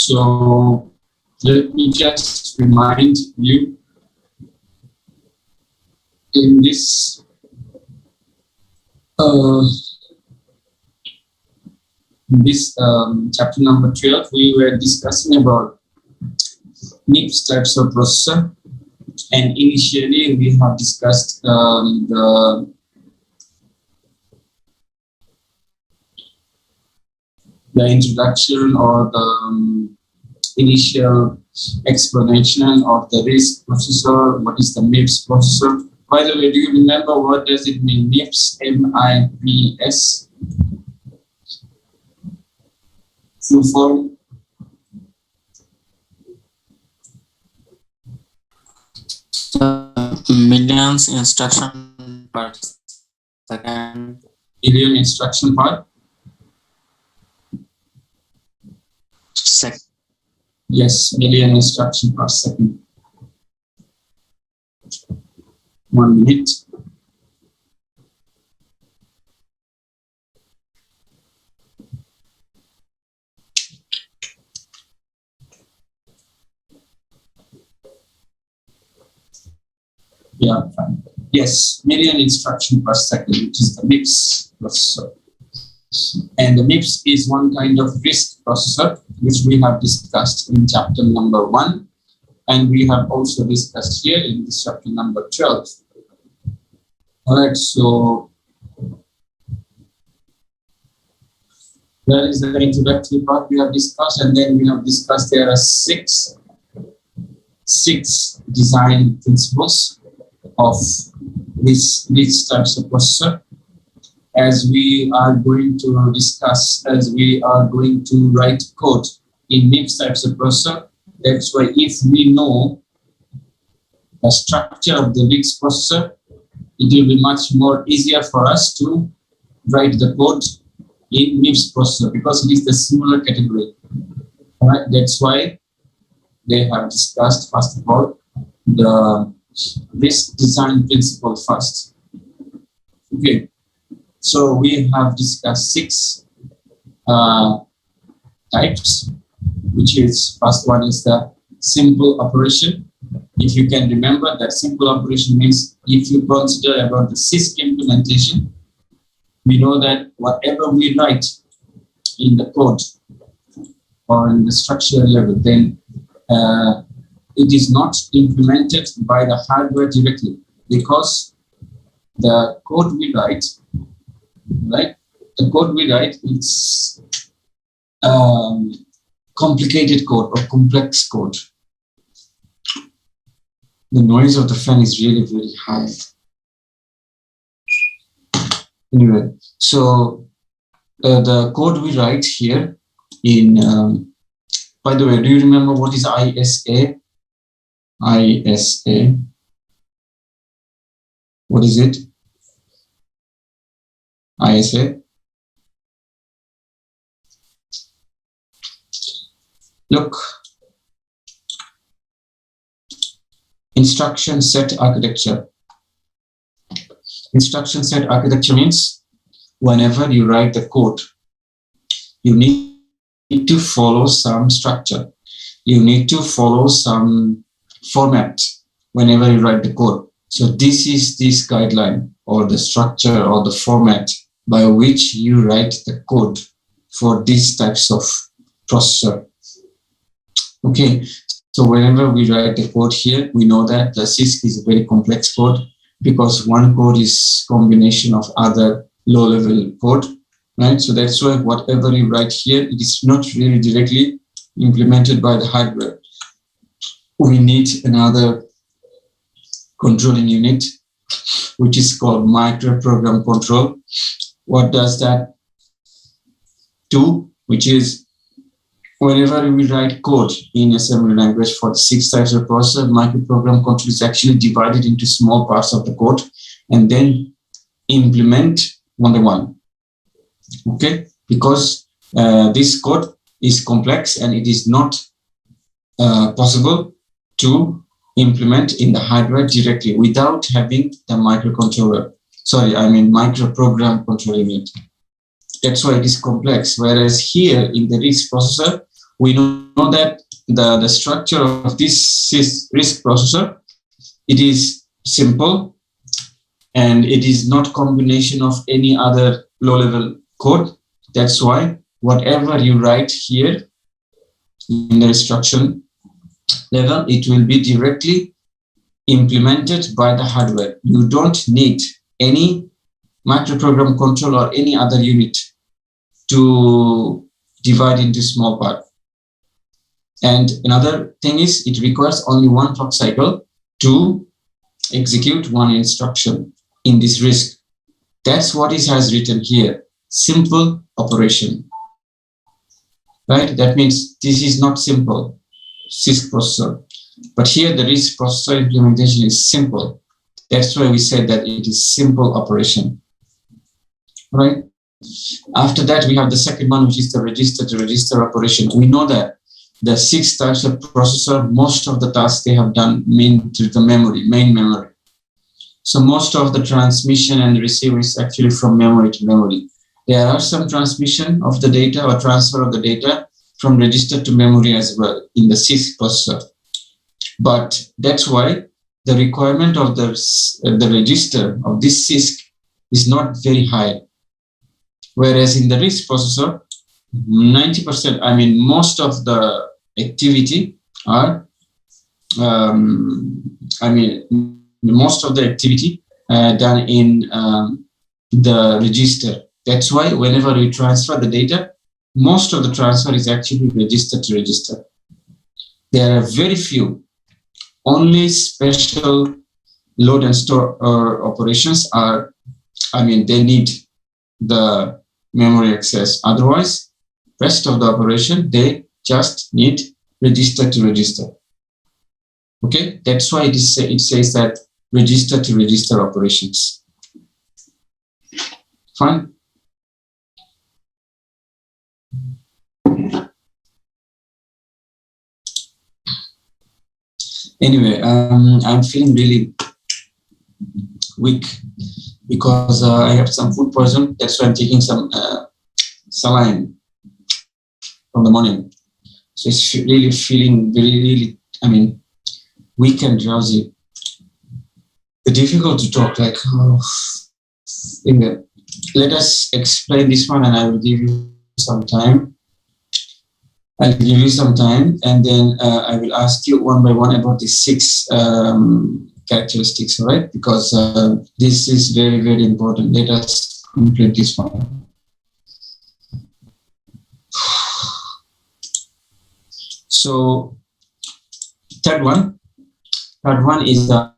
So let me just remind you in this chapter number 12, we were discussing about MIPS types of processor, and initially we have discussed the introduction or the initial explanation of the RISC processor. What is the MIPS processor? By the way, do you remember what does it mean, MIPS? M-I-P-S. Full form? Millions instruction per second. Million instruction per second. Yes, million instruction per second. 1 minute. Yeah, fine. Yes, million instruction per second, which is the MIPS processor. And the MIPS is one kind of RISC processor, which we have discussed in chapter number 1. And we have also discussed here in this chapter number 12. All right, so that is the introductory part we have discussed. And then we have discussed there are six design principles of these types of processor. As we are going to discuss, as we are going to write code in MIPS types of processor, that's why if we know the structure of the RISC processor, it will be much more easier for us to write the code in MIPS processor because it is the similar category. All right, that's why they have discussed first of all this design principle first. Okay, so we have discussed 6 types, which is first one is the simple operation. If you can remember, that simple operation means if you consider about the CSC implementation, we know that whatever we write in the code or in the structure level, then it is not implemented by the hardware directly because the code we write, right? The code we write, it's complicated code or complex code. The noise of the fan is really very high. Anyway, so the code we write here in, by the way, do you remember what is ISA? ISA. What is it? ISA. Look. Instruction set architecture. Instruction set architecture means whenever you write the code, you need to follow some structure. You need to follow some format whenever you write the code. So this is this guideline or the structure or the format by which you write the code for these types of processor. Okay, so whenever we write the code here, we know that the CSC is a very complex code because one code is combination of other low-level code, right? So that's why whatever you write here, it is not really directly implemented by the hardware. We need another controlling unit, which is called microprogram control. What does that do? Which is whenever we write code in assembly language for 6 types of processor, microprogram control is actually divided into small parts of the code and then implement one by one. Okay, because this code is complex and it is not possible to implement in the hardware directly without having the microcontroller. Sorry, I mean microprogram control unit. That's why it is complex. Whereas here in the RISC processor, we know that the structure of this RISC processor, it is simple and it is not combination of any other low-level code. That's why whatever you write here in the instruction level, it will be directly implemented by the hardware. You don't need any microprogram control or any other unit to divide into small part. And another thing is, it requires only one clock cycle to execute one instruction in this RISC. That's what it has written here. Simple operation. Right? That means this is not simple CISC processor. But here the RISC processor implementation is simple. That's why we said that it is simple operation. Right? After that, we have the second one, which is the register-to-register operation. We know that the 6 types of processor, most of the tasks they have done main to the memory, main memory. So most of the transmission and receive is actually from memory to memory. There are some transmission of the data or transfer of the data from register to memory as well in the CISC processor. But that's why the requirement of the register of this CISC is not very high. Whereas in the RISC processor, 90%, I mean, most of the activity are, most of the activity done in the register. That's why whenever we transfer the data, most of the transfer is actually register to register. There are very few, only special load and store operations are, they need the memory access. Otherwise, rest of the operation, they just need register to register. Okay, that's why it says that register to register operations. Fine. Anyway, I'm feeling really weak because I have some food poison. That's why I'm taking some saline from the morning. So it's really feeling really, weak and drowsy. It's difficult to talk like, anyway, let us explain this one and I will give you some time. I'll give you some time and then I will ask you one by one about the 6 characteristics, all right? Because this is very, very important. Let us complete this one. So, third one is the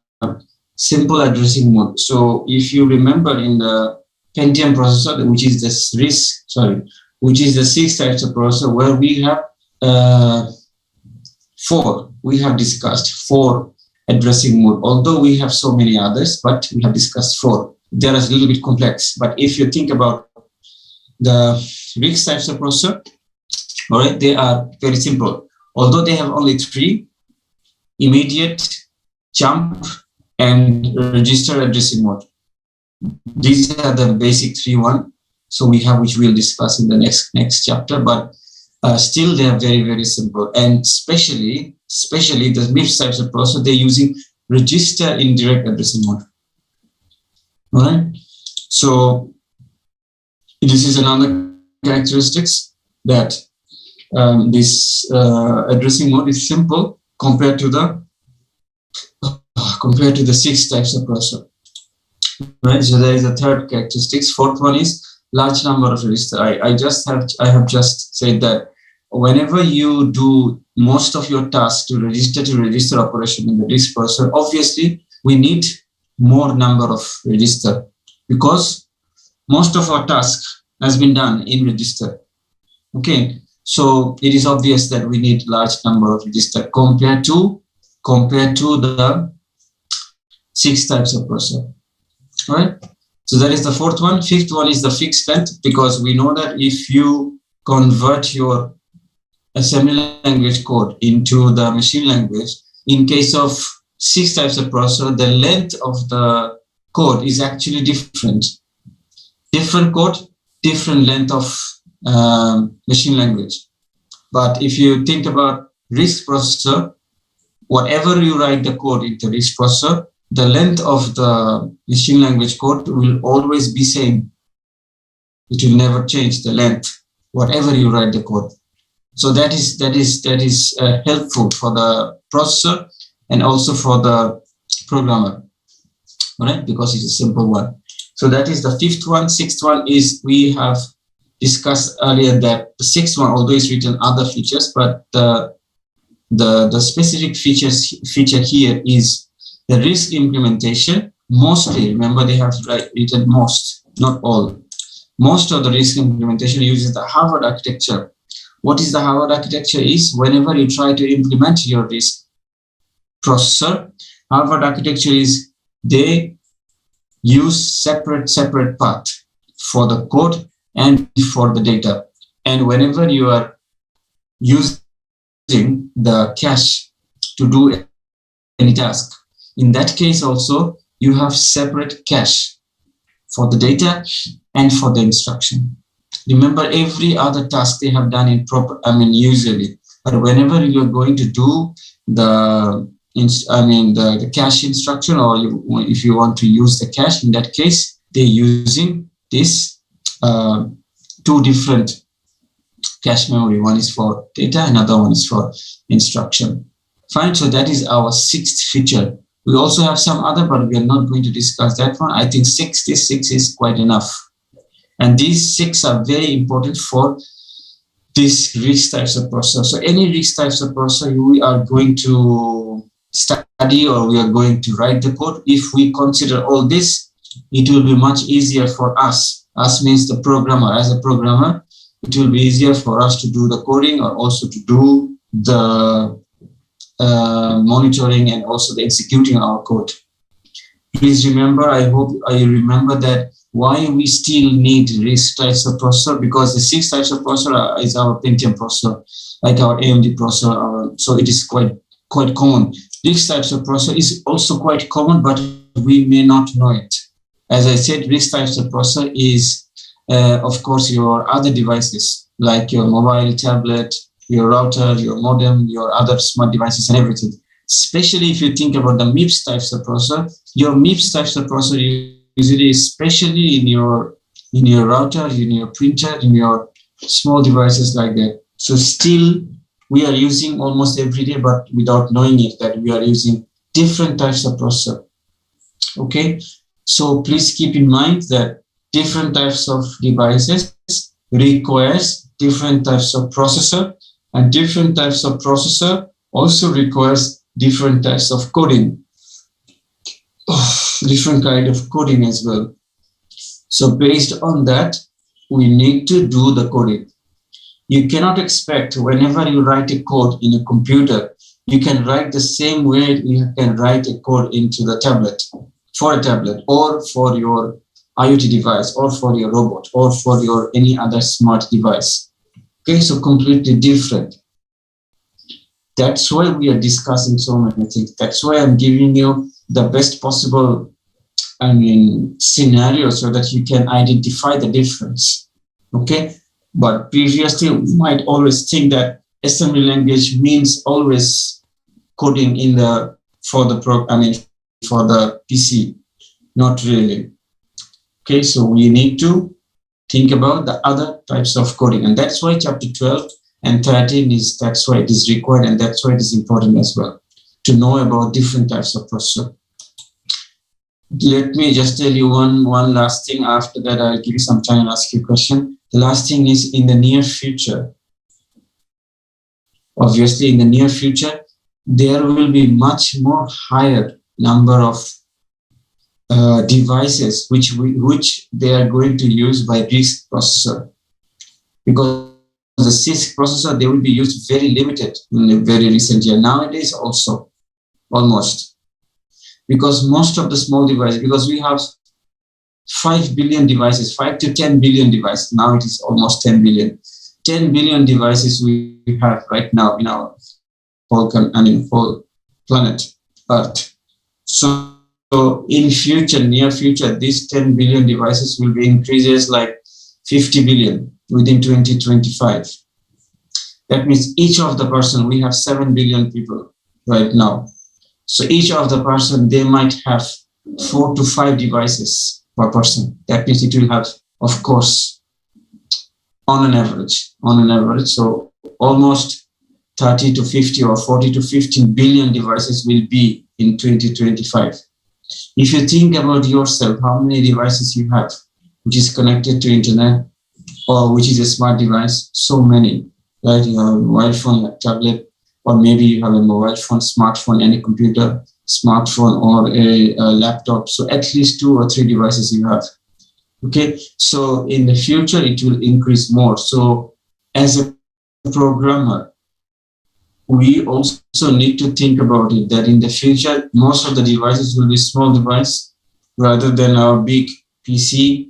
simple addressing mode. So, if you remember in the Pentium processor, which is the RISC, which is the 6 types of processor, where we have 4. We have discussed 4 addressing mode. Although we have so many others, but we have discussed 4. They are a little bit complex. But if you think about the RISC types of processor, all right, they are very simple. Although they have only 3: immediate, jump, and register addressing mode. These are the basic 3 one. So we have, which we'll discuss in the next chapter. But still, they are very, very simple. And especially the MIPS types of processor, they're using register indirect addressing mode. All right. So this is another characteristics that this addressing mode is simple compared to the 6 types of processor. Right. So there is a third characteristics. Fourth one is large number of registers. I have just said that whenever you do most of your tasks to register operation in the RISC processor, obviously we need more number of register because most of our task has been done in register. Okay, so it is obvious that we need large number of register compared to the 6 types of processor. All right. So that is the fourth one. Fifth one is the fixed length, because we know that if you convert your assembly language code into the machine language, in case of 6 types of processor, the length of the code is actually different. Different code, different length of machine language. But if you think about RISC processor, whatever you write the code into RISC processor, the length of the machine language code will always be same. It will never change the length, whatever you write the code. So that is helpful for the processor and also for the programmer, right? Because it's a simple one. So that is the fifth one. Sixth one is, we have discussed earlier that the sixth one, although it's written other features, but the specific feature here is the RISC implementation. Mostly, remember they have written most, not all. Most of the RISC implementation uses the Harvard architecture. What is the Harvard architecture is, whenever you try to implement your RISC processor, Harvard architecture is they use separate path for the code and for the data. And whenever you are using the cache to do any task, in that case also, you have separate cache for the data and for the instruction. Remember, every other task they have done in usually, but whenever you are going to do the cache instruction, or if you want to use the cache, in that case, they're using this two different cache memory. One is for data, another one is for instruction. Fine, so that is our sixth feature. We also have some other, but we are not going to discuss that one. I think six is quite enough. And these six are very important for this RISC types of processor. So any RISC types of processor we are going to study, or we are going to write the code, if we consider all this, it will be much easier for us. Us means the programmer. As a programmer, it will be easier for us to do the coding, or also to do the monitoring and also the executing our code. Please remember, I hope you remember that why we still need RISC types of processor, because the six types of processor is our Pentium processor, like our AMD processor. So it is quite common. RISC types of processor is also quite common, but we may not know it. As I said, RISC types of processor is, of course, your other devices, like your mobile, tablet, your router, your modem, your other smart devices and everything. Especially if you think about the MIPS types of processor, your MIPS types of processor usually, especially in your router, in your printer, in your small devices like that. So still, we are using almost every day, but without knowing it, that we are using different types of processor. Okay, so please keep in mind that different types of devices requires different types of processor, and different types of processor also requires different types of coding. Different kind of coding as well. So based on that, we need to do the coding. You cannot expect, whenever you write a code in a computer, you can write the same way you can write a code into the tablet, for a tablet, or for your IoT device, or for your robot, or for your any other smart device. Okay, so completely different. That's why we are discussing so many things. That's why I'm giving you the best possible, scenario, so that you can identify the difference. Okay, but previously we might always think that assembly language means always coding for the PC. Not really. Okay, so we need to think about the other types of coding, and that's why chapter 12 and 13 that's why it is required, and that's why it is important as well, to know about different types of processor. Let me just tell you one last thing. After that, I'll give you some time and ask you a question. The last thing is, in the near future, obviously in the near future, there will be much more higher number of devices which they are going to use by RISC processor, because the CSC processor, they will be used very limited in the very recent year. Nowadays also, almost. Because most of the small devices, because we have 5 billion devices, 5 to 10 billion devices. Now it is almost 10 billion. 10 billion devices we have right now in our whole planet Earth. So in near future, these 10 billion devices will be increases like 50 billion within 2025. That means each of the person, we have 7 billion people right now. So each of the person, they might have 4 to 5 devices per person. That means it will have, of course, on an average. So almost 30 to 50 or 40 to 15 billion devices will be in 2025. If you think about yourself, how many devices you have, which is connected to internet or which is a smart device, so many, right? You have a mobile phone, a tablet, or maybe you have a mobile phone, smartphone, and a computer, smartphone, or a laptop. So at least 2 or 3 devices you have. Okay, so in the future, it will increase more. So as a programmer, we also need to think about it, that in the future, most of the devices will be small device rather than our big PC.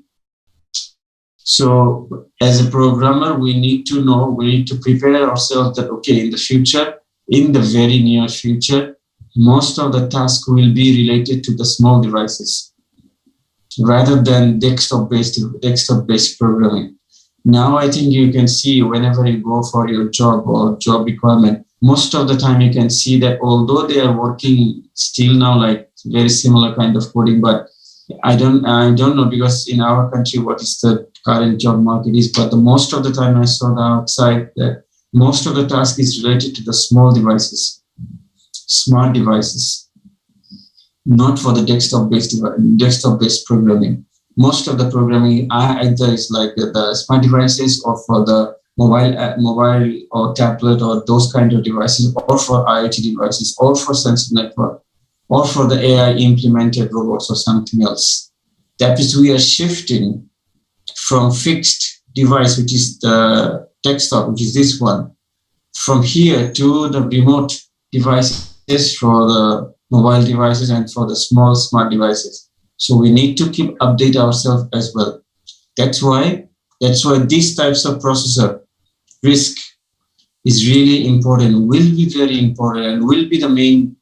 So as a programmer, we need to know, we need to prepare ourselves that, okay, in the future, in the very near future, most of the tasks will be related to the small devices rather than desktop-based programming. Now I think you can see whenever you go for your job or job requirement, most of the time you can see that although they are working still now like very similar kind of coding, but I don't know, because in our country what is the current job market is, but the most of the time I saw the outside that most of the task is related to the small devices, smart devices, not for the desktop-based programming. Most of the programming either is like the smart devices or for the mobile or tablet or those kind of devices, or for IoT devices, or for sensor network, or for the AI implemented robots or something else. That is, we are shifting from fixed device, which is the desktop, which is this one, from here to the remote devices for the mobile devices and for the small smart devices. So we need to keep update ourselves as well. That's why these types of processor risk is really important, will be very important, and will be the main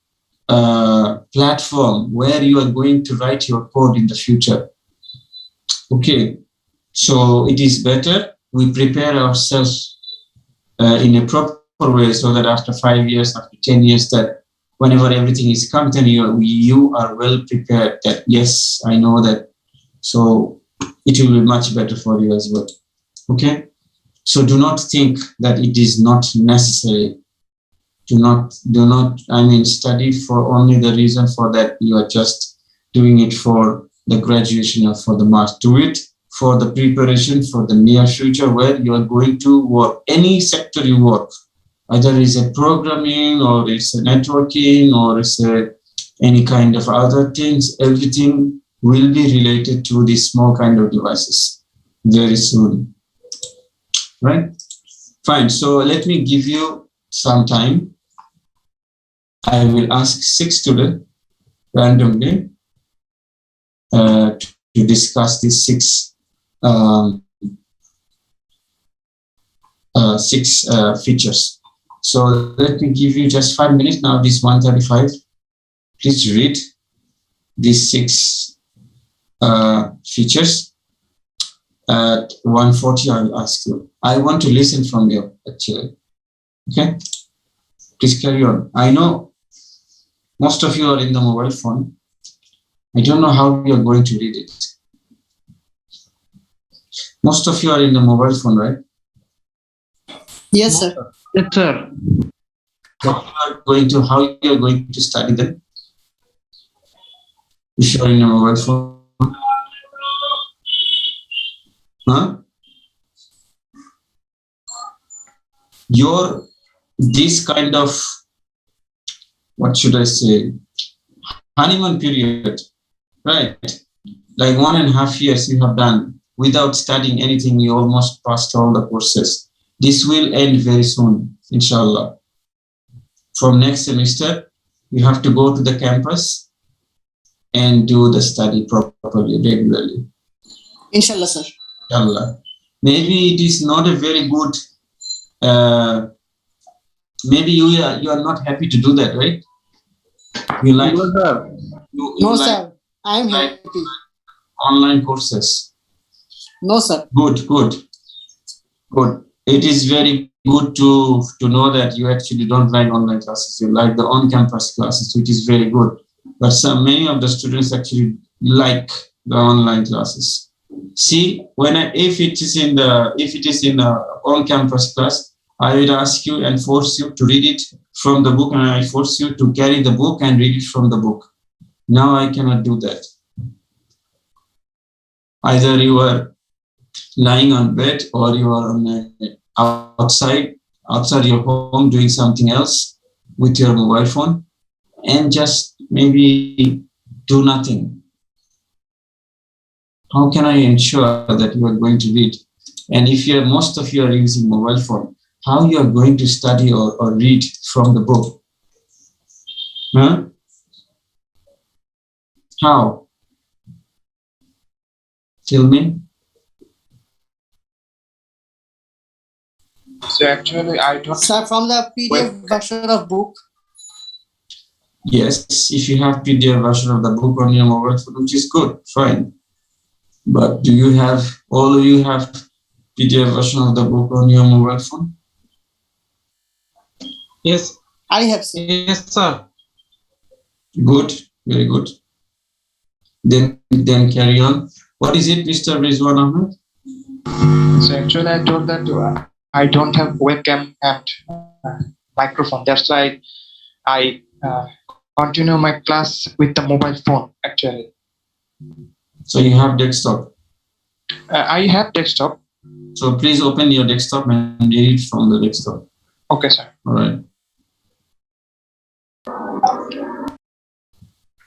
platform where you are going to write your code in the future. Okay, so it is better we prepare ourselves in a proper way, so that after 5 years, after 10 years, that whenever everything is coming, then you are well prepared that, yes, I know that. So it will be much better for you as well. Okay. So do not think that it is not necessary. Do not, study for only the reason for that you are just doing it for the graduation or for the master. Do it for the preparation for the near future where you are going to work. Any sector you work, either it's a programming or it's a networking or it's any kind of other things, everything will be related to these small kind of devices very soon. Right? Fine. So let me give you some time. I will ask 6 students randomly to discuss these 6 features. So let me give you just 5 minutes now. This 1:35. Please read these 6 features. At 1:40, I will ask you. I want to listen from you, actually. Okay? Please carry on. I know most of you are in the mobile phone. I don't know how you are going to read it. Most of you are in the mobile phone, right? Yes, sir. Yes, sir. How you are going to study them? If you are in a mobile phone. Huh? This kind of, what should I say, honeymoon period, right? Like 1.5 years you have done without studying anything, you almost passed all the courses. This will end very soon, inshallah. From next semester, you have to go to the campus and do the study properly, regularly. Inshallah, sir. Inshallah. Maybe it is not a very good, maybe you are not happy to do that, right? You like, No, sir. No, sir. I am happy. Online courses. No, sir. Good. It is very good to know that you actually don't like online classes. You like the on-campus classes, which is very good. But many of the students actually like the online classes. See, if it is in the on-campus class, I would ask you and force you to read it from the book, and I force you to carry the book and read it from the book. Now I cannot do that. Either you are lying on bed or you are outside your home doing something else with your mobile phone and just maybe do nothing. How can I ensure that you are going to read? And if most of you are using mobile phone, how you are going to study or read from the book? Huh? How? Tell me. So actually, I don't. Sir, from the PDF version of book. Yes, if you have PDF version of the book on your mobile phone, which is good, fine. But all of you have PDF version of the book on your mobile phone? Yes. I have sir. Yes, sir. Good, very good. Then carry on. What is it, Mr. Rizwan Ahmed? So actually, I told that I don't have webcam and microphone. That's why I continue my class with the mobile phone. Actually, So you have desktop. I have desktop. So please open your desktop and read it from the desktop. Okay, sir. All right.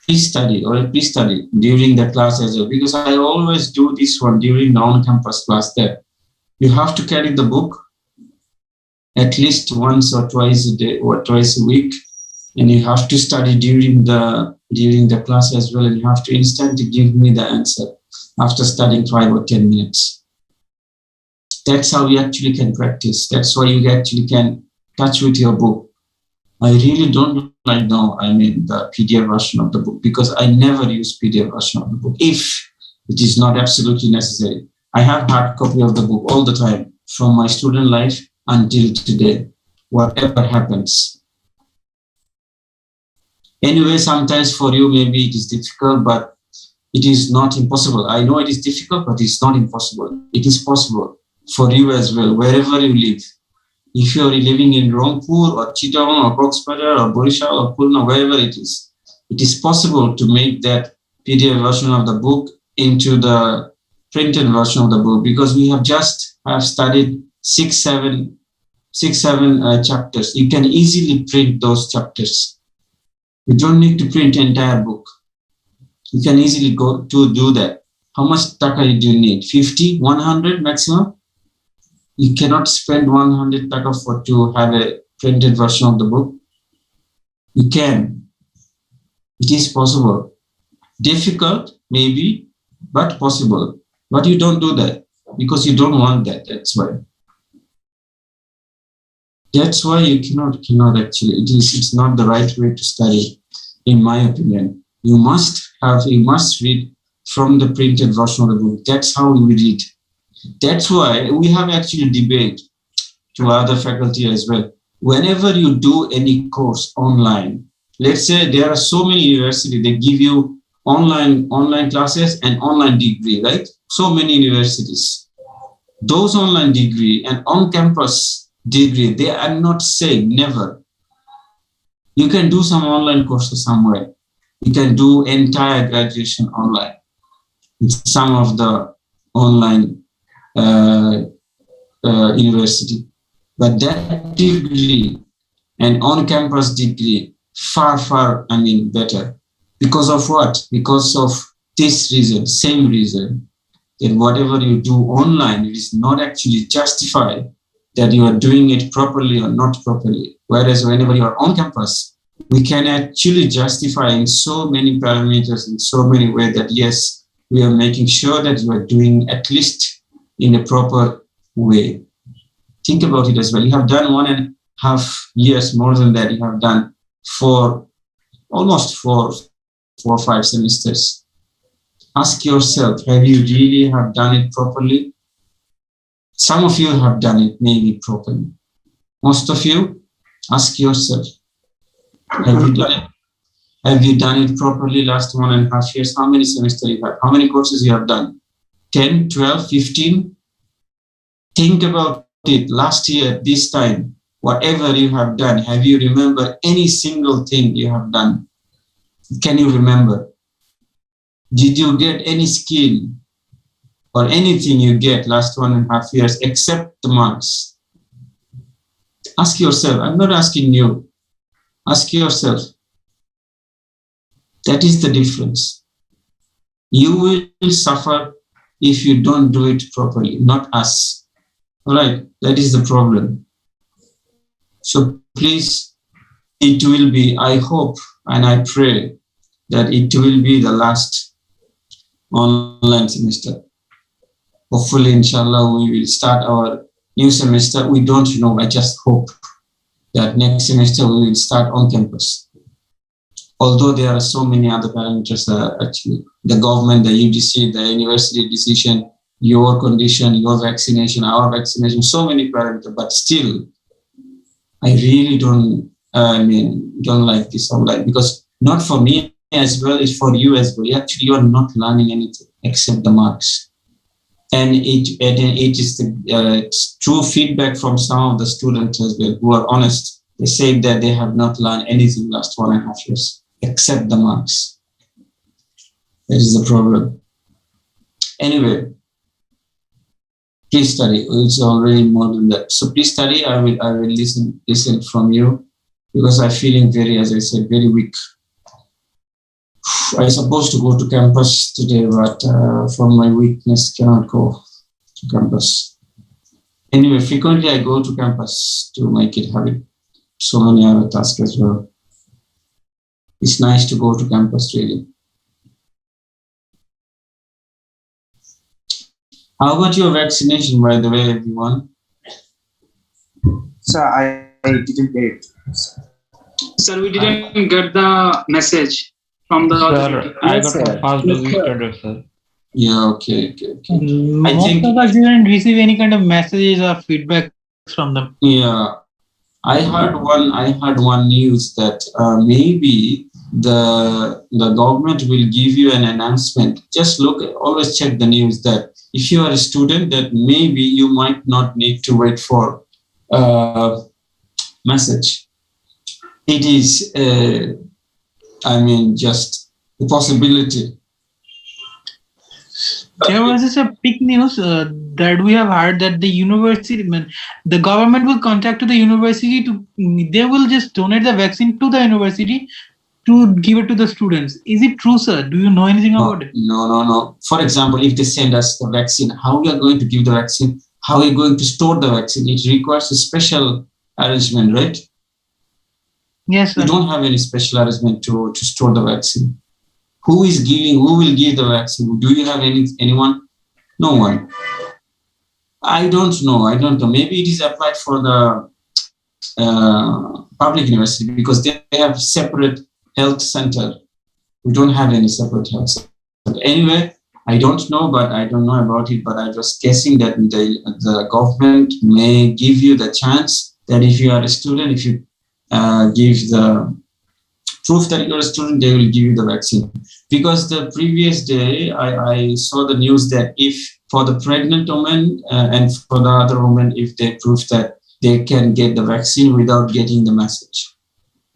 Please study during the class as well, because I always do this one during the on-campus class there. You have to carry the book at least once or twice a day or twice a week, and you have to study during the class as well, and you have to instantly give me the answer after studying 5 or 10 minutes. That's how you actually can practice. That's why you actually can touch with your book. I really don't like now, the PDF version of the book, because I never use PDF version of the book if it is not absolutely necessary. I have hard copy of the book all the time from my student life until today, whatever happens. Anyway, sometimes for you, maybe it is difficult, but it is not impossible. I know it is difficult, but it's not impossible. It is possible for you as well, wherever you live. If you are living in Rangpur or Chittagong or Coxbazar or Borishal or Khulna, wherever it is possible to make that PDF version of the book into the printed version of the book, because we have studied six, seven chapters. You can easily print those chapters. You don't need to print entire book. You can easily go to do that. How much taka do you need? 50, 100 maximum? You cannot spend 100 taka to have a printed version of the book. You can. It is possible. Difficult, maybe, but possible. But you don't do that because you don't want that. That's why. That's why you cannot actually. It's not the right way to study, in my opinion. You must read from the printed version of the book. That's how we read. That's why we have actually debate to other faculty as well. Whenever you do any course online, let's say there are so many universities, they give you online classes and online degree, right? So many universities. Those online degree and on-campus degree, they are not same, never. You can do some online courses somewhere. You can do entire graduation online. Some of the online university, but that degree and on-campus degree far better. Because of what? Because of this reason, same reason, that whatever you do online, it is not actually justified that you are doing it properly or not properly. Whereas whenever you are on campus, we can actually justify in so many parameters, in so many ways, that yes, we are making sure that you are doing at least in a proper way. Think about it as well. You have done 1.5 years, more than that, you have done for almost 4 or 5 semesters. Ask yourself, have you really have done it properly? Some of you have done it maybe properly, Most of you, ask yourself, have you done it? Have you done it properly last 1.5 years? How many semesters you have? How many courses you have done? 10, 12, 15? Think about it. Last year, this time, whatever you have done, have you remembered any single thing you have done? Can you remember? Did you get any skill or anything you get last 1.5 years except the marks? Ask yourself. I'm not asking you. Ask yourself. That is the difference. You will suffer if you don't do it properly, not us. All right, that is the problem. So please, it will be, I hope and I pray that it will be the last online semester. Hopefully, inshallah, we will start our new semester. We don't know, I just hope that next semester we will start on campus. Although there are so many other parameters, actually, the government, the UGC, the university decision, your condition, your vaccination, our vaccination, so many parameters, but still, I really don't like this online, because not for me as well, it's for you as well. Actually, you are not learning anything except the marks. And it is the true feedback from some of the students as well, who are honest. They say that they have not learned anything last 1.5 years, except the marks. That is the problem. Anyway, please study. It's already more than that. So please study. I will listen from you, because I'm feeling very, as I said, very weak. I supposed to go to campus today, but from my weakness, cannot go to campus. Anyway, frequently I go to campus to make it habit. So many other tasks as well. It's nice to go to campus, really. How about your vaccination, by the way, everyone? Sir, I didn't get it. Sir, we didn't get the message from the authority. Sir, I Yes, got sir. my fast Yes, dose sir. started, sir. Yeah, okay. I Most think- of us didn't receive any kind of messages or feedback from them. Yeah, I heard one news that maybe the government will give you an announcement. Just always check the news, that if you are a student, that maybe you might not need to wait for message. It is, just a possibility. There was just a big news that we have heard that the government will contact to the university they will just donate the vaccine to the university to give it to the students. Is it true, sir? Do you know anything about it? No. For example, if they send us the vaccine, how we are going to give the vaccine? How are we going to store the vaccine? It requires a special arrangement, right? Yes, We sir. don't have any special arrangement to store the vaccine. Who will give the vaccine? Do you have anyone? No one. I don't know. Maybe it is applied for the public university, because they have separate health center. We don't have any separate health center. Anyway, I don't know about it, but I was guessing that the government may give you the chance that if you are a student, if you give the proof that you're a student, they will give you the vaccine. Because the previous day, I saw the news that if for the pregnant woman and for the other woman, if they prove that they can get the vaccine without getting the message.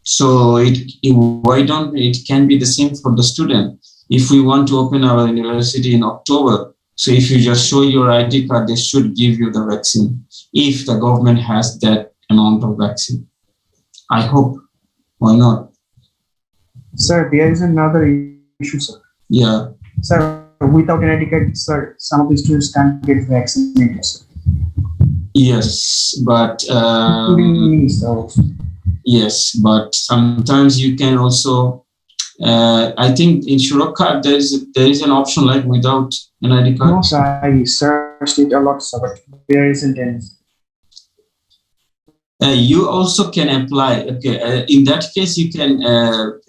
So it can be the same for the student. If we want to open our university in October, so if you just show your ID card, they should give you the vaccine if the government has that amount of vaccine. I hope. Why not? Sir, there is another issue, sir. Yeah. Sir, without an ID card, sir, some of the students can't get vaccinated, sir. Yes, but Including me, sir. yes, but sometimes you can also. I think in Shurokar there is an option like without an ID card. No, sir, I searched it a lot, sir, but there isn't any. You also can apply. Okay, in that case, you can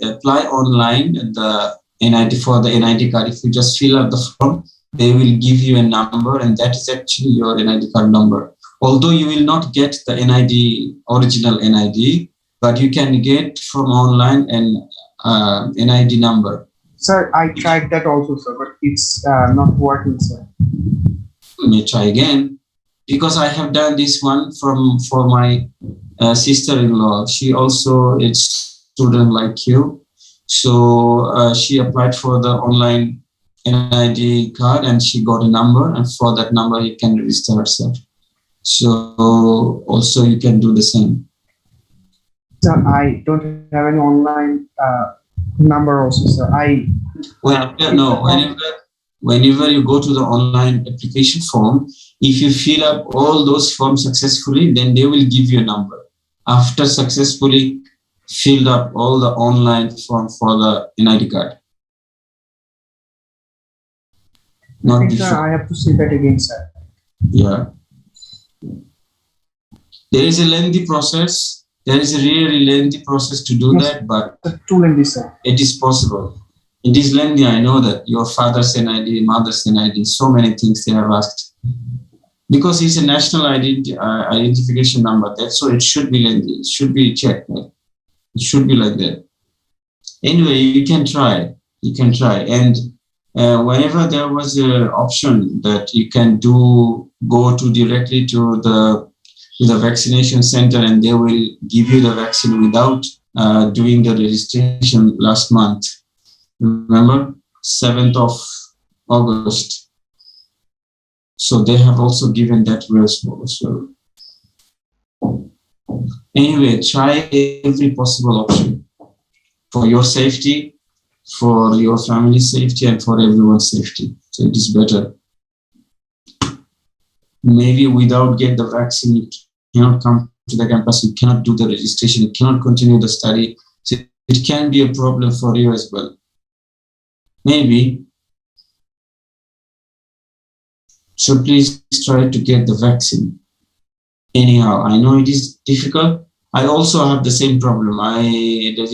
apply online the NID for the NID card. If you just fill out the form, they will give you a number, and that is actually your NID card number. Although you will not get the NID, original NID, but you can get from online an NID number. Sir, I tried that also, sir, but it's not working, sir. Let me try again, because I have done this one for my sister-in-law. She also is student like you, so she applied for the online NID card and she got a number, and for that number you can register herself. So also you can do the same. Sir, I don't have any online number also, sir. Whenever you go to the online application form, if you fill up all those forms successfully, then they will give you a number. After successfully filled up all the online form for the NID card. Not I think, before. sir, I have to say that again, sir. Yeah. There is a lengthy process. There is a really lengthy process to do Yes. that, but Too lengthy, sir. it is possible. It is lengthy. I know that your father's NID, mother's NID, so many things they have asked. Because it's a national identification number, that's so it should be lengthy. It should be checked. Right? It should be like that. Anyway, you can try. You can try. And whenever there was an option that you can go to directly to the vaccination center and they will give you the vaccine without doing the registration last month. Remember, 7th of August. So they have also given that way as well. So anyway, try every possible option for your safety, for your family's safety, and for everyone's safety. So it is better. Maybe without getting the vaccine, you cannot come to the campus, you cannot do the registration, you cannot continue the study. So it can be a problem for you as well. Maybe. So please try to get the vaccine. Anyhow, I know it is difficult. I also have the same problem. I do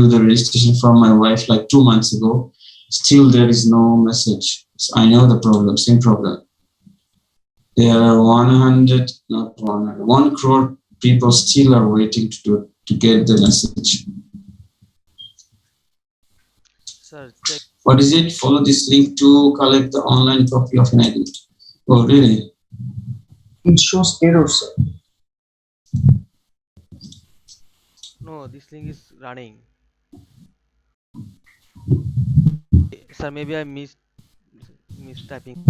the registration from my wife like 2 months ago. Still there is no message. So I know the problem, same problem. There are 1 crore people still are waiting to get the message. Sir, check. What is it? Follow this link to collect the online copy of an ID. Oh, really? It shows error, sir. No, this link is running. Sir, maybe I missed typing.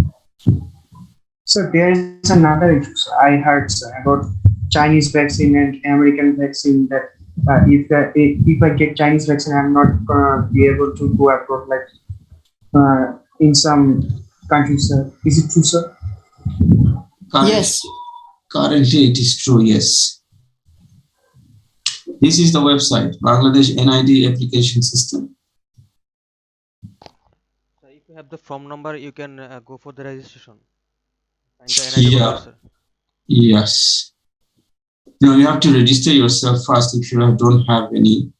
Sir, there is another issue, sir. I heard, sir, about Chinese vaccine and American vaccine that if I get Chinese vaccine, I'm not gonna be able to go abroad like in some countries, sir. Is it true, sir? Yes. Currently, it is true, yes. This is the website, Bangladesh NID Application System. So if you have the form number, you can go for the registration. Find the NID Yeah. number, sir. Yes. No, you have to register yourself first. If you don't have any,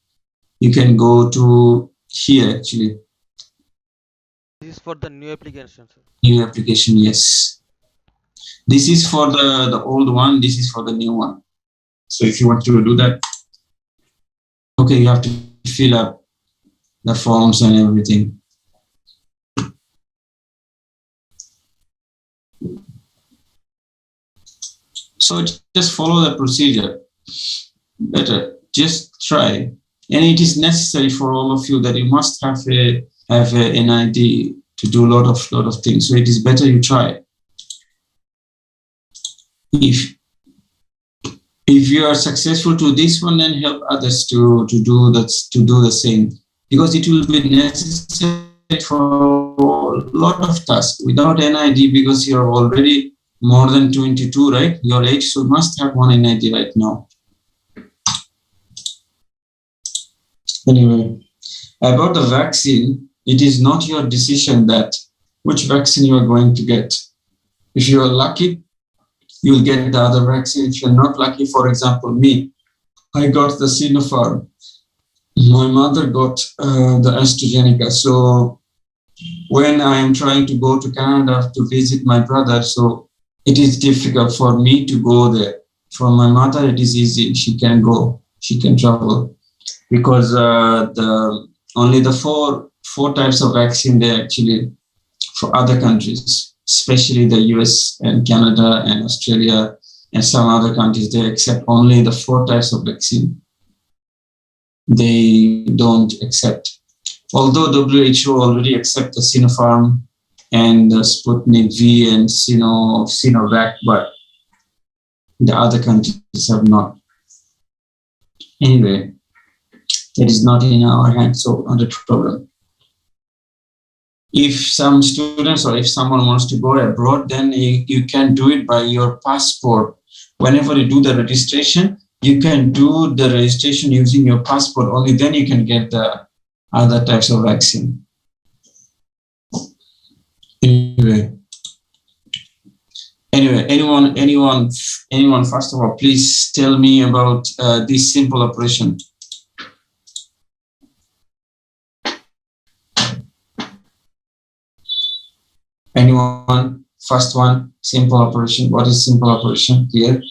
you can go to here actually. This is for the new application, sir. New application, yes. This is for the old one. This is for the new one. So if you want to do that, okay, you have to fill up the forms and everything. So just follow the procedure. Better, just try. And it is necessary for all of you that you must have an NID to do a lot of things. So it is better you try. If you are successful to this one, then help others to do the same, because it will be necessary for a lot of tasks. Without NID, because you are already more than 22, right? Your age, so must have one NID right now. Anyway, about the vaccine, it is not your decision that which vaccine you are going to get. If you are lucky, you'll get the other vaccine. If you're not lucky, for example, me, I got the Sinopharm. My mother got the AstraZeneca. So when I am trying to go to Canada to visit my brother, so it is difficult for me to go there. For my mother, it is easy. She can go. She can travel because only the four types of vaccine they actually for other countries, especially the US and Canada and Australia and some other countries, they accept only the 4 types of vaccine. They don't accept. Although WHO already accept the Sinopharm and the Sputnik V and Sinovac, but the other countries have not. Anyway, that is not in our hands, so not a problem. If some students or if someone wants to go abroad, then you can do it by your passport. Whenever you do the registration, you can do the registration using your passport. Only then you can get the other types of vaccine. Anyway, anyone, first of all, please tell me about this simple operation. Anyone? First one, simple operation. What is simple operation here?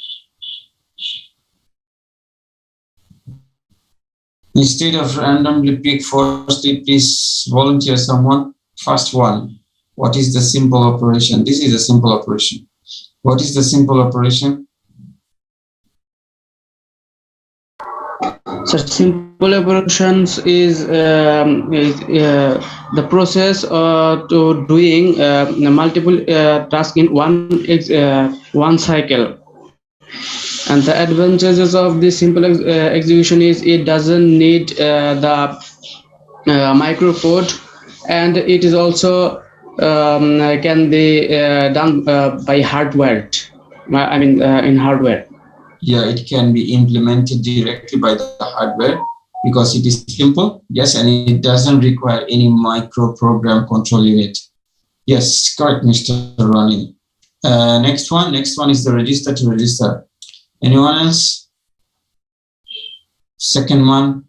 Instead of randomly pick firstly, please volunteer someone. First one. What is the simple operation? This is a simple operation. What is the simple operation? So simple operations is the process to doing multiple tasks in one cycle. And the advantages of this simple execution is it doesn't need the microcode, and it is also can be done by hardware. In hardware. Yeah, it can be implemented directly by the hardware because it is simple. Yes, and it doesn't require any micro program control unit. Yes, correct, Mr. Ronnie. Next one is the register to register. Anyone else? Second one.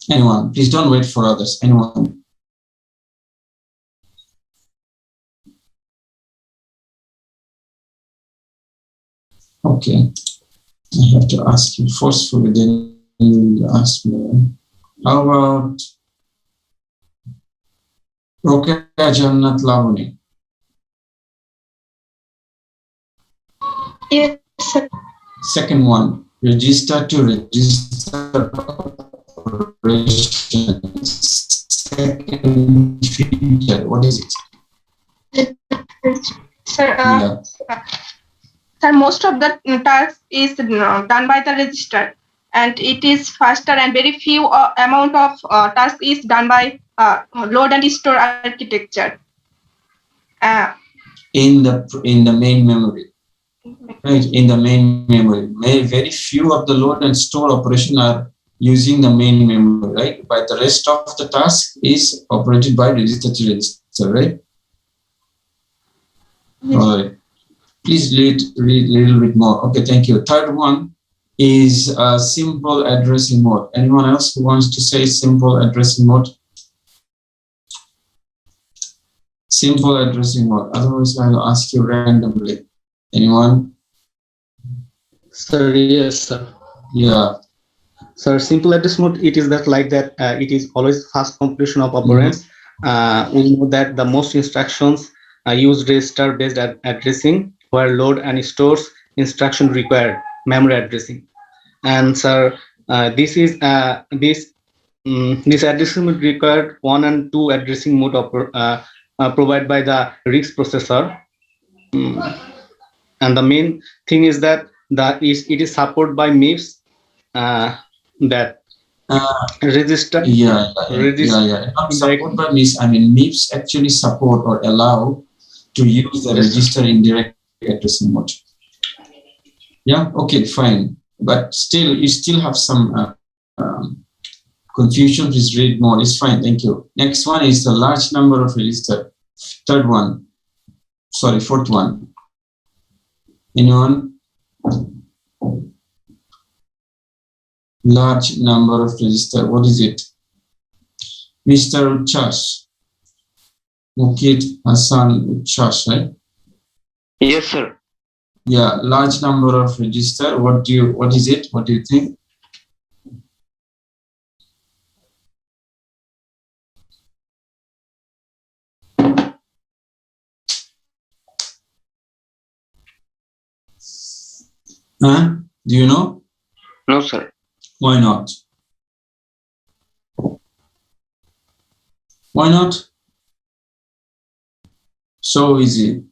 Anyone? Please don't wait for others. Anyone? Okay. I have to ask you forcefully, then you ask me. How about Rokeya Jannat Lavani? Yes, sir. Second one, register to register operations. Second feature, what is it? Sir, Yeah. sir, most of the tasks is done by the register, and it is faster, and very few amount of tasks is done by load and store architecture. In the main memory. Right, in the main memory. Very few of the load and store operation are using the main memory, right? But the rest of the task is operated by register to register, right? Yes. All right. Please read a little bit more. Okay, thank you. Third one is a simple addressing mode. Anyone else who wants to say simple addressing mode? Simple addressing mode. Otherwise, I'll ask you randomly. Anyone? Sir, yes, sir. Yeah. Sir, simple address mode, it is that like that it is always fast completion of operands. We know that the most instructions use register based addressing, where load and stores instruction require memory addressing. And sir, this addressing mode required 1 and 2 addressing mode provided by the RISC processor. And the main thing is that it is supported by MIPS that register. Yeah. Not support by MIPS. I mean, MIPS actually support or allow to use the register in direct addressing mode. Yeah. Okay. Fine. But still, you still have some confusion. Please read more. It's fine. Thank you. Next one is the large number of register. Third one. Sorry, fourth one. Anyone? Large number of register. What is it? Mr. Chas. Mukid, Hassan, Uchas, right? Yes, sir. Yeah, large number of register. What is it? What do you think? Huh? Do you know? No, sir. Why not? Why not? So easy.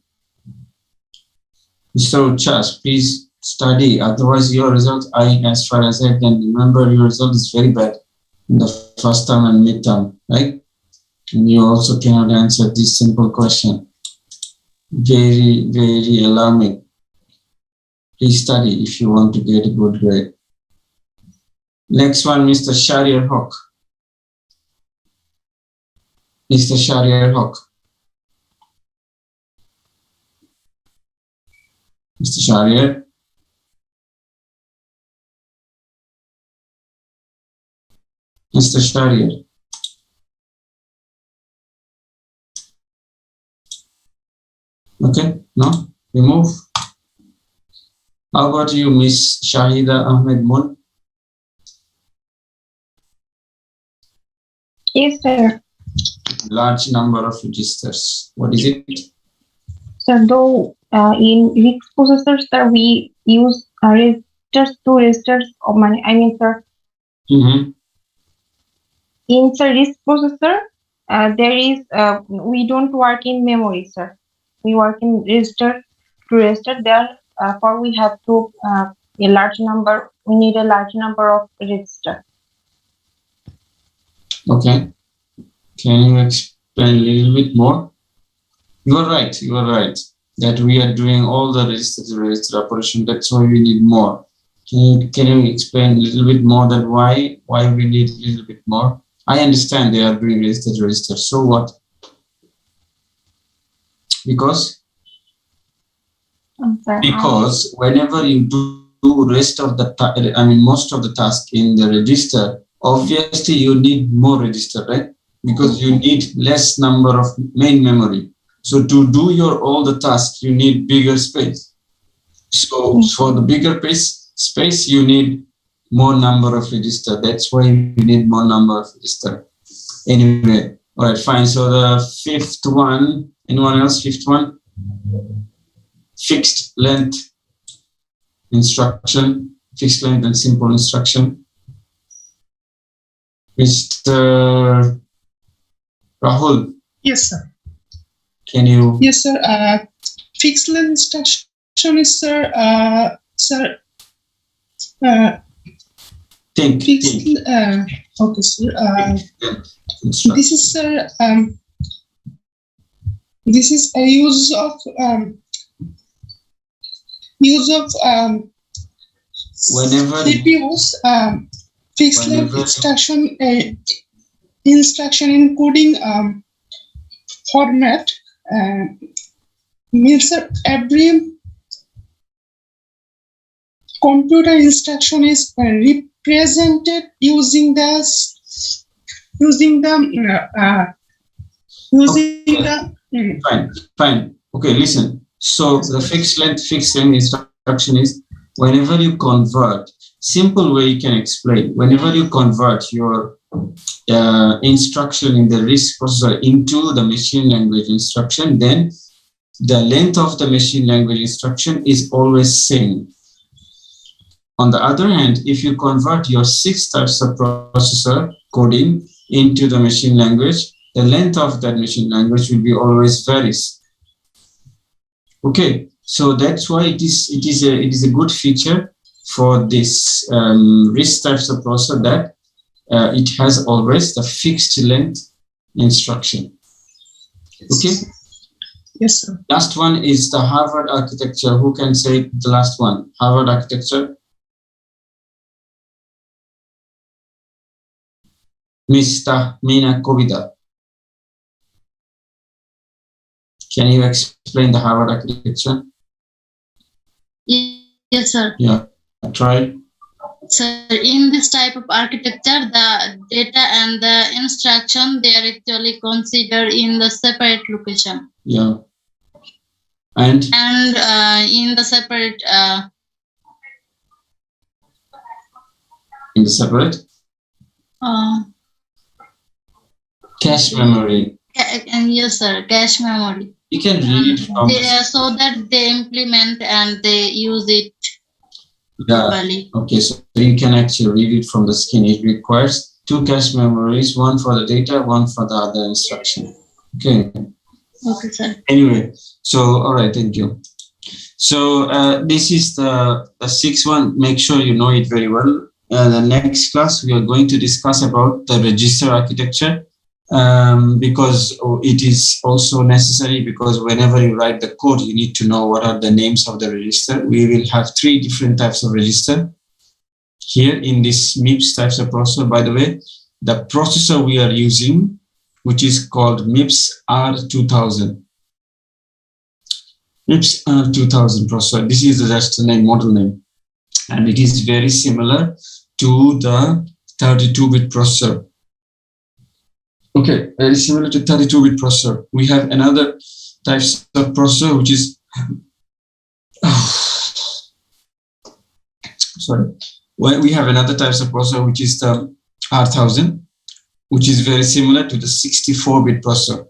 Mr. Uchas, please study. Otherwise, your result, as far as I can remember, your result is very bad in the first term and midterm, right? And you also cannot answer this simple question. Very, very alarming. Please study if you want to get a good grade. Next one, Mr. Shariar Haq. Mr. Shariar Haq. Mr. Shariar. Mr. Shariar. Okay, no? We move. How about you, Miss Shahida Ahmed Mun? Yes, sir. Large number of registers. What is it? So though in RISC processors, sir, we use registers to registers of money. I mean, sir, in sir RISC processor, there is we don't work in memory, sir. We work in register to register. Therefore, we have to a large number. We need a large number of registers. Okay. Can you explain a little bit more? You are right. You are right. That we are doing all the register operation. That's why we need more. Can you explain a little bit more that why we need a little bit more? I understand they are doing register. So what? Because whenever you do rest of the most of the task in the register, obviously you need more register, right? Because you need less number of main memory. So to do all the tasks, you need bigger space. So for the bigger space, you need more number of register. That's why you need more number of register. Anyway, all right, fine. So the fifth one, anyone else? Fifth one, fixed length instruction, fixed length and simple instruction. Mr. Rahul. Yes, sir. Can you? Yes, sir. Fixed length instruction is, sir. Think. Okay, sir. This is, sir. This is a use of whenever CPU's fixed length instruction encoding format means that every computer instruction is represented using the Fine. Okay, listen. So the fixed length instruction is whenever you convert, simple way you can explain, whenever you convert your instruction in the RISC processor into the machine language instruction, then the length of the machine language instruction is always same. On the other hand, if you convert your 6 types of processor coding into the machine language, the length of that machine language will be always varies. Okay, so that's why it is a good feature for this RISC types of processor that it has always the fixed length instruction. Okay. Yes, sir. Last one is the Harvard architecture. Who can say the last one? Harvard architecture. Miss Tahmina Kobida. Can you explain the Harvard architecture? Yes, sir. Yeah, try. So in this type of architecture, the data and the instruction, they are actually considered in the separate location. Yeah. And In the separate in the separate cache memory. Yes, sir, cache memory. You can read it from so that they implement and they use it properly. Okay, so you can actually read it from the screen. It requires 2 cache memories, one for the data, one for the other instruction. Okay. Okay, sir. Anyway, so all right, thank you. So this is the 6th one. Make sure you know it very well. The next class we are going to discuss about the register architecture, because it is also necessary, because whenever you write the code, you need to know what are the names of the register. We will have 3 different types of register here in this MIPS types of processor. By the way, the processor we are using, which is called MIPS R2000. MIPS R2000 processor. This is just the name, model name, and it is very similar to the 32-bit processor. Okay, very similar to 32-bit processor. We have another types of processor, which is sorry. Well, we have another types of processor, which is the R1000, which is very similar to the 64-bit processor.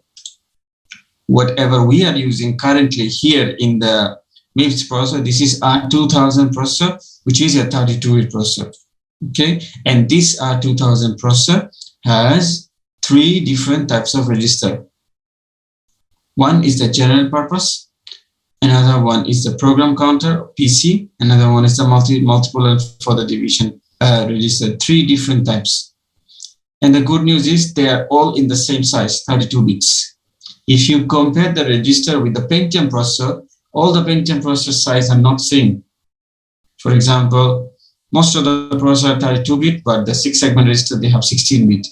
Whatever we are using currently here in the MIPS processor, this is R2000 processor, which is a 32-bit processor. Okay, and this R2000 processor has 3 different types of register. One is the general purpose, another one is the program counter, PC, another one is the multiple and for the division register. 3 different types. And the good news is they are all in the same size, 32 bits. If you compare the register with the Pentium processor, all the Pentium processor size are not same. For example, most of the processor are 32-bit, but the 6-segment register, they have 16-bit.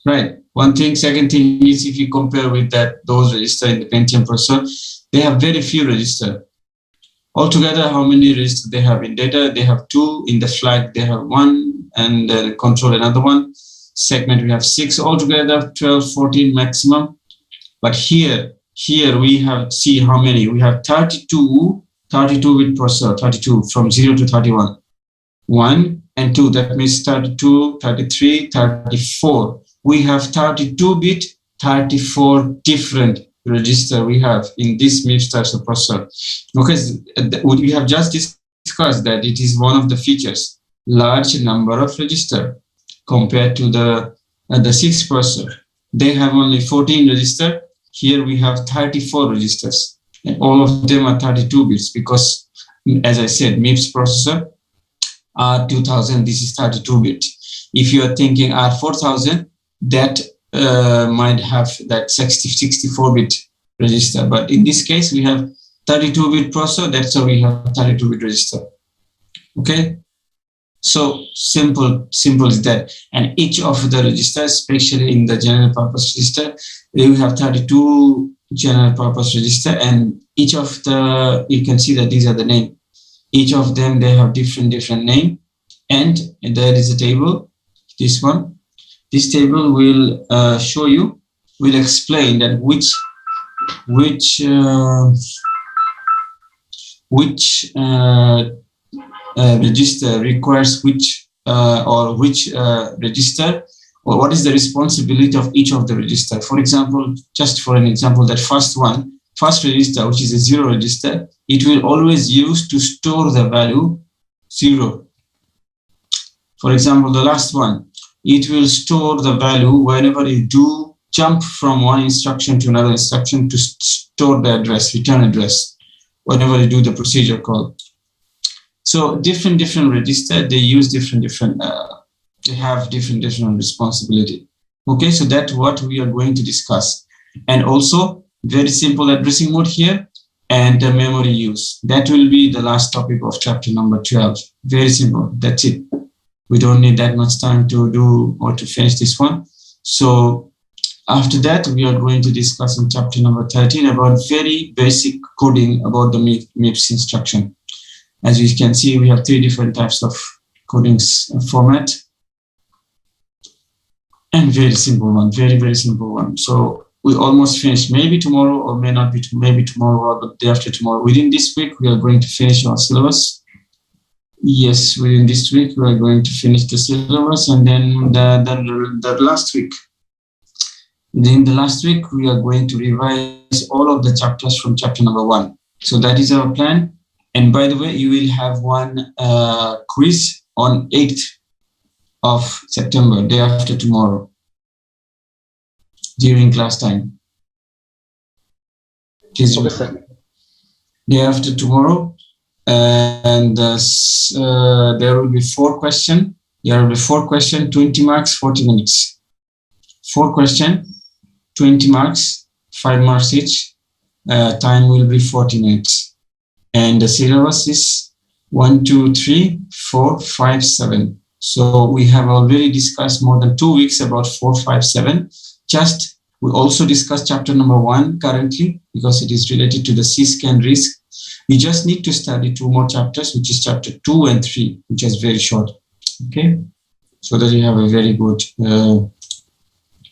Right. One thing. Second thing is, if you compare with those register in the Pentium processor, they have very few register. Altogether, how many registers they have in data? They have 2. In the flag, they have 1, and control another 1. Segment, we have 6. Altogether, 12, 14 maximum. But here we have, see how many. We have 32-bit processor, 32 from 0 to 31. 1 and 2, that means 32, 33, 34. We have 32-bit, 34 different register we have in this MIPS types of processor. Okay, we have just discussed that it is one of the features, large number of register compared to the 6 processor. They have only 14 register. Here we have 34 registers, and all of them are 32 bits because, as I said, MIPS processor R2000, this is 32 bit. If you are thinking R4000, that might have that 64-bit register. But in this case, we have 32-bit processor, that's why we have 32-bit register. Okay? So simple is that. And each of the registers, especially in the general purpose register, we have 32 general purpose register, and each of the, you can see that these are the name. Each of them, they have different name. And there is a table, this one. This table will show you, will explain that which register requires which register, or what is the responsibility of each of the register. For example, just for an example, that first register, which is a 0 register, it will always use to store the value 0. For example, the last one, it will store the value whenever you do jump from one instruction to another instruction to store the address, return address, whenever you do the procedure call. So different register, they use different they have different responsibility. Okay, so that's what we are going to discuss. And also very simple addressing mode here and the memory use. That will be the last topic of chapter number 12. Very simple, that's it. We don't need that much time to do or to finish this one. So after that, we are going to discuss in chapter number 13 about very basic coding about the MIPS instruction. As you can see, we have 3 different types of coding format. And very simple one, very, very simple one. So we almost finished, maybe tomorrow or may not be, maybe tomorrow or the day after tomorrow. Within this week, we are going to finish our syllabus. Yes, within this week, we are going to finish the syllabus, and then the last week. Within the last week, we are going to revise all of the chapters from chapter number 1. So that is our plan. And by the way, you will have one quiz on 8th of September, day after tomorrow, during class time. Okay, sir. Day after tomorrow, and there will be 4 questions. There will be 4 questions, 20 marks, 40 minutes. 4 questions, 20 marks, 5 marks each. Time will be 40 minutes. And the syllabus is 1, 2, 3, 4, 5, 7. So we have already discussed more than 2 weeks about 4, 5, 7. Just we also discussed chapter number 1 currently because it is related to the C-scan risk. We just need to study 2 more chapters, which is chapter 2 and 3, which is very short. Okay, so that you have a very good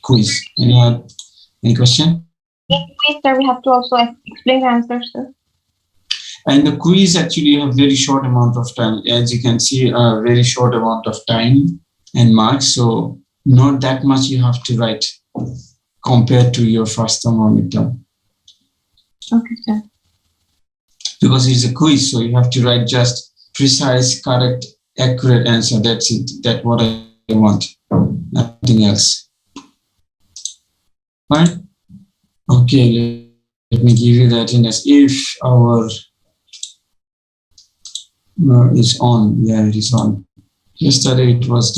quiz. Any question? In quiz, sir, we have to also explain the answers, sir. And the quiz actually have very short amount of time. As you can see, a very short amount of time and marks. So not that much you have to write compared to your first term or midterm. Okay, sir. Because it's a quiz, so you have to write just precise, correct, accurate answer. That's it. That's what I want. Nothing else. Fine? Okay, let me give you the attendance. If our is on, yeah, it is on. Yesterday it was